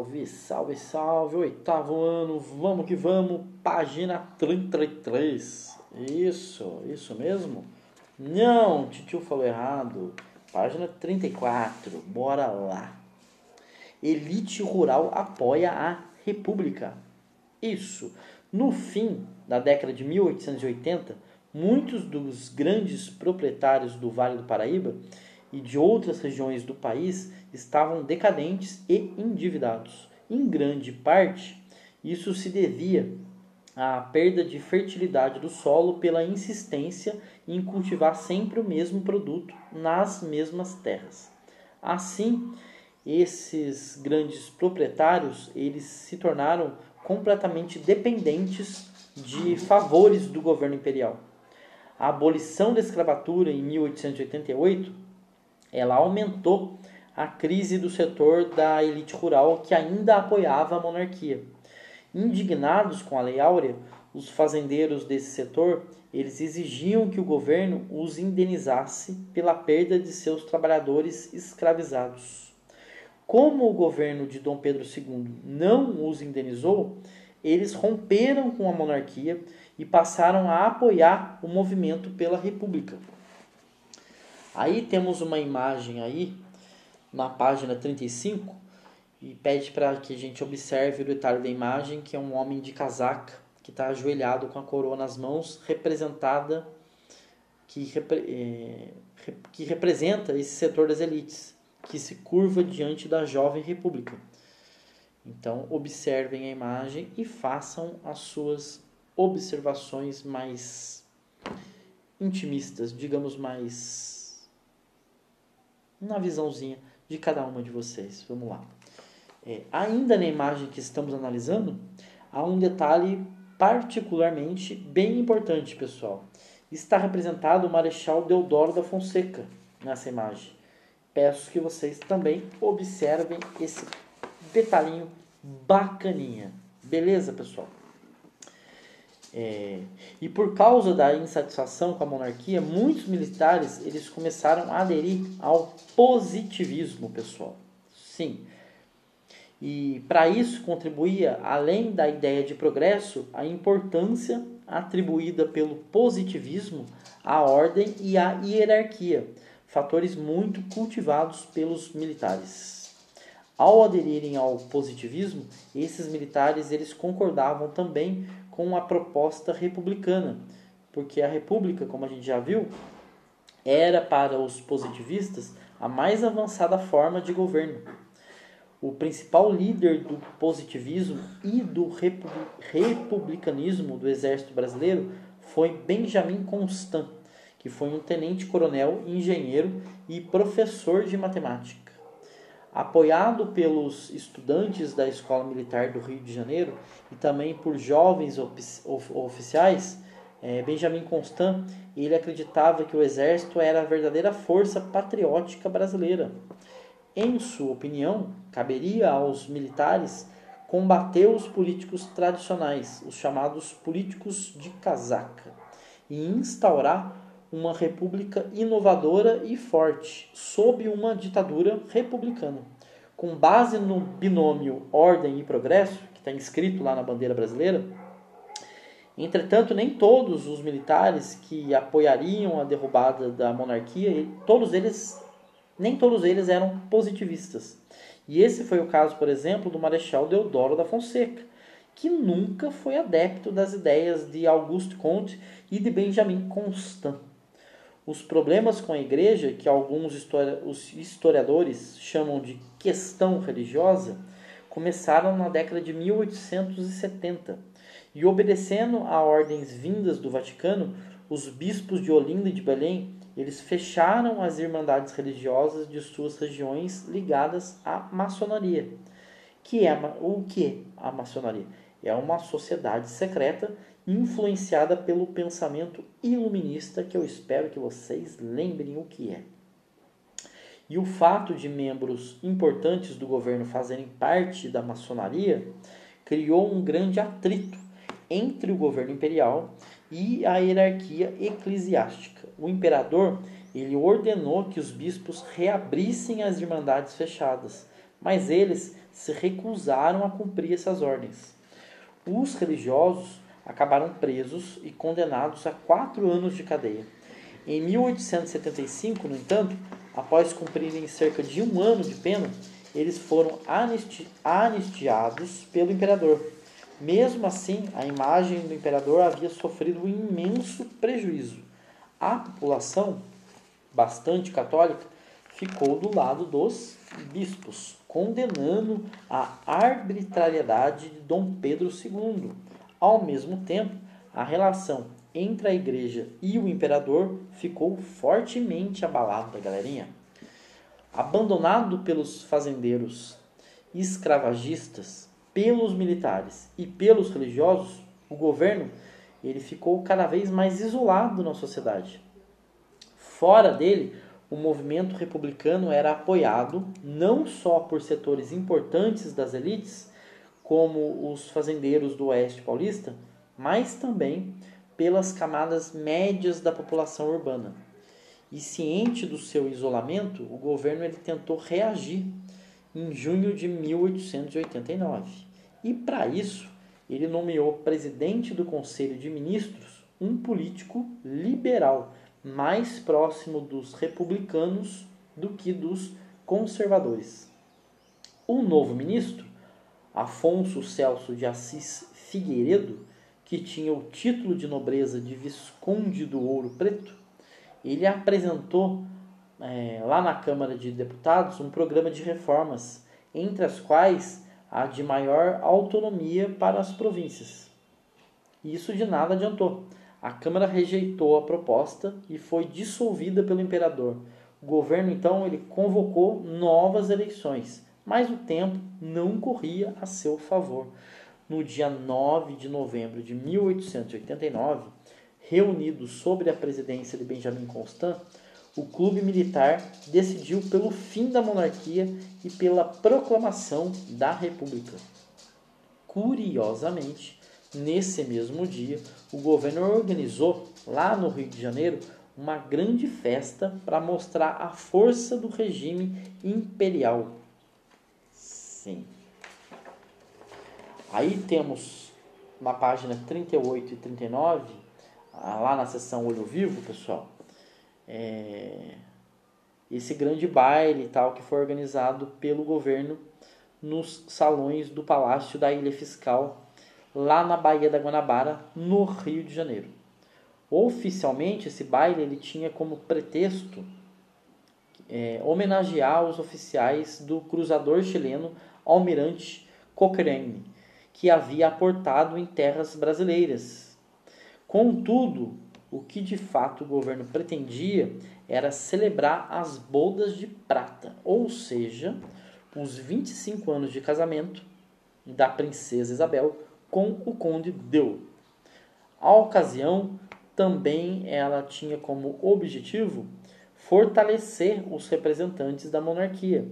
Salve, salve, salve, oitavo ano, vamos que vamos, página 33. Isso mesmo? Não, titio falou errado. Página 34, bora lá. Elite rural apoia a República. Isso. No fim da década de 1880, muitos dos grandes proprietários do Vale do Paraíba e de outras regiões do país estavam decadentes e endividados. Em grande parte, isso se devia à perda de fertilidade do solo pela insistência em cultivar sempre o mesmo produto nas mesmas terras. Assim, esses grandes proprietários, eles se tornaram completamente dependentes de favores do governo imperial. A abolição da escravatura em 1888 ela aumentou a crise do setor da elite rural que ainda apoiava a monarquia. Indignados com a Lei Áurea, os fazendeiros desse setor eles exigiam que o governo os indenizasse pela perda de seus trabalhadores escravizados. Como o governo de Dom Pedro II não os indenizou, eles romperam com a monarquia e passaram a apoiar o movimento pela República. Aí temos uma imagem aí, na página 35, e pede para que a gente observe o detalhe da imagem, que é um homem de casaca, que está ajoelhado com a coroa nas mãos, que representa esse setor das elites, que se curva diante da jovem república. Então, observem a imagem e façam as suas observações mais intimistas, digamos mais na visãozinha de cada uma de vocês. Vamos lá. Ainda na imagem que estamos analisando, há um detalhe particularmente bem importante, pessoal. Está representado o Marechal Deodoro da Fonseca nessa imagem. Peço que vocês também observem esse detalhinho bacaninha. Beleza, pessoal? E por causa da insatisfação com a monarquia, muitos militares eles começaram a aderir ao positivismo, pessoal. Sim. E para isso contribuía, além da ideia de progresso, a importância atribuída pelo positivismo à ordem e à hierarquia, fatores muito cultivados pelos militares. Ao aderirem ao positivismo, esses militares eles concordavam também com a proposta republicana, porque a república, como a gente já viu, era para os positivistas a mais avançada forma de governo. O principal líder do positivismo e do republicanismo do exército brasileiro foi Benjamin Constant, que foi um tenente-coronel, engenheiro e professor de matemática. Apoiado pelos estudantes da Escola Militar do Rio de Janeiro e também por jovens oficiais, Benjamin Constant ele acreditava que o exército era a verdadeira força patriótica brasileira. Em sua opinião, caberia aos militares combater os políticos tradicionais, os chamados políticos de casaca, e instaurar uma república inovadora e forte, sob uma ditadura republicana. Com base no binômio ordem e progresso, que está inscrito lá na bandeira brasileira, entretanto, nem todos os militares que apoiariam a derrubada da monarquia, nem todos eles eram positivistas. E esse foi o caso, por exemplo, do Marechal Deodoro da Fonseca, que nunca foi adepto das ideias de Auguste Comte e de Benjamin Constant. Os problemas com a igreja, que alguns historiadores chamam de questão religiosa, começaram na década de 1870. E obedecendo a ordens vindas do Vaticano, os bispos de Olinda e de Belém, eles fecharam as irmandades religiosas de suas regiões ligadas à maçonaria. O que é a maçonaria? É uma sociedade secreta influenciada pelo pensamento iluminista, que eu espero que vocês lembrem o que é. E o fato de membros importantes do governo fazerem parte da maçonaria criou um grande atrito entre o governo imperial e a hierarquia eclesiástica. O imperador ele ordenou que os bispos reabrissem as irmandades fechadas, mas eles se recusaram a cumprir essas ordens. Os religiosos acabaram presos e condenados a 4 anos de cadeia. Em 1875, no entanto, após cumprirem cerca de 1 ano de pena, eles foram anistiados pelo imperador. Mesmo assim, a imagem do imperador havia sofrido um imenso prejuízo. A população, bastante católica, ficou do lado dos bispos, condenando a arbitrariedade de Dom Pedro II. Ao mesmo tempo, a relação entre a igreja e o imperador ficou fortemente abalada, galerinha. Abandonado pelos fazendeiros escravagistas, pelos militares e pelos religiosos, o governo ele ficou cada vez mais isolado na sociedade. Fora dele, o movimento republicano era apoiado não só por setores importantes das elites, como os fazendeiros do Oeste Paulista, mas também pelas camadas médias da população urbana. E ciente do seu isolamento, o governo ele tentou reagir em junho de 1889. E para isso, ele nomeou presidente do Conselho de Ministros um político liberal, mais próximo dos republicanos do que dos conservadores. O novo ministro, Afonso Celso de Assis Figueiredo, que tinha o título de nobreza de Visconde do Ouro Preto, ele apresentou lá na Câmara de Deputados um programa de reformas, entre as quais a de maior autonomia para as províncias. Isso de nada adiantou. A Câmara rejeitou a proposta e foi dissolvida pelo imperador. O governo, então, ele convocou novas eleições, mas o tempo não corria a seu favor. No dia 9 de novembro de 1889, reunido sob a presidência de Benjamin Constant, o clube militar decidiu pelo fim da monarquia e pela proclamação da República. Curiosamente, nesse mesmo dia, o governo organizou, lá no Rio de Janeiro, uma grande festa para mostrar a força do regime imperial. Sim. Aí temos na página 38 e 39, lá na seção Olho Vivo, pessoal, esse grande baile e tal que foi organizado pelo governo nos salões do Palácio da Ilha Fiscal, lá na Baía da Guanabara, no Rio de Janeiro. Oficialmente, esse baile ele tinha como pretexto homenagear os oficiais do cruzador chileno Almirante Cochrane, que havia aportado em terras brasileiras. Contudo, o que de fato o governo pretendia era celebrar as bodas de prata, ou seja, os 25 anos de casamento da princesa Isabel com o conde d'Eu. A ocasião também ela tinha como objetivo fortalecer os representantes da monarquia,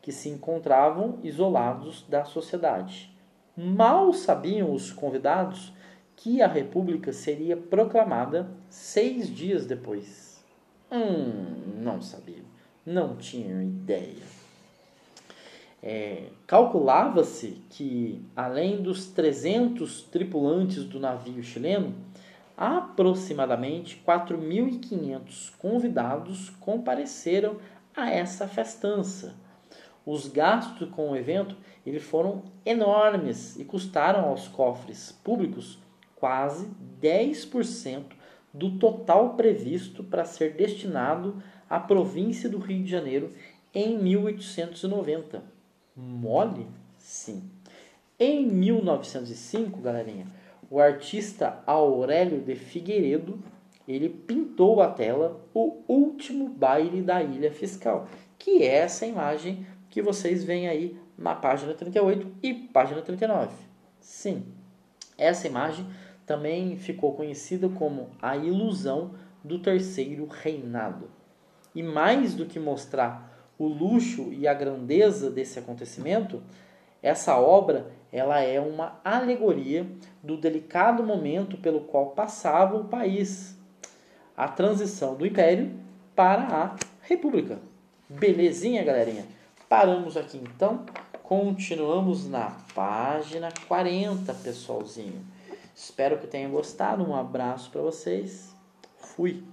que se encontravam isolados da sociedade. Mal sabiam os convidados que a República seria proclamada 6 dias depois. Não sabiam, não tinham ideia. Calculava-se que, além dos 300 tripulantes do navio chileno, aproximadamente 4.500 convidados compareceram a essa festança. Os gastos com o evento eles foram enormes e custaram aos cofres públicos quase 10% do total previsto para ser destinado à província do Rio de Janeiro em 1890. Mole? Sim. Em 1905, galerinha, o artista Aurélio de Figueiredo ele pintou à tela o último baile da Ilha Fiscal, que é essa imagem que vocês veem aí na página 38 e página 39. Sim, essa imagem também ficou conhecida como a ilusão do terceiro reinado. E mais do que mostrar o luxo e a grandeza desse acontecimento, essa obra ela é uma alegoria do delicado momento pelo qual passava o país, a transição do Império para a República. Belezinha, galerinha? paramos aqui então. Continuamos na página 40, pessoalzinho. Espero que tenham gostado. Um abraço para vocês. Fui.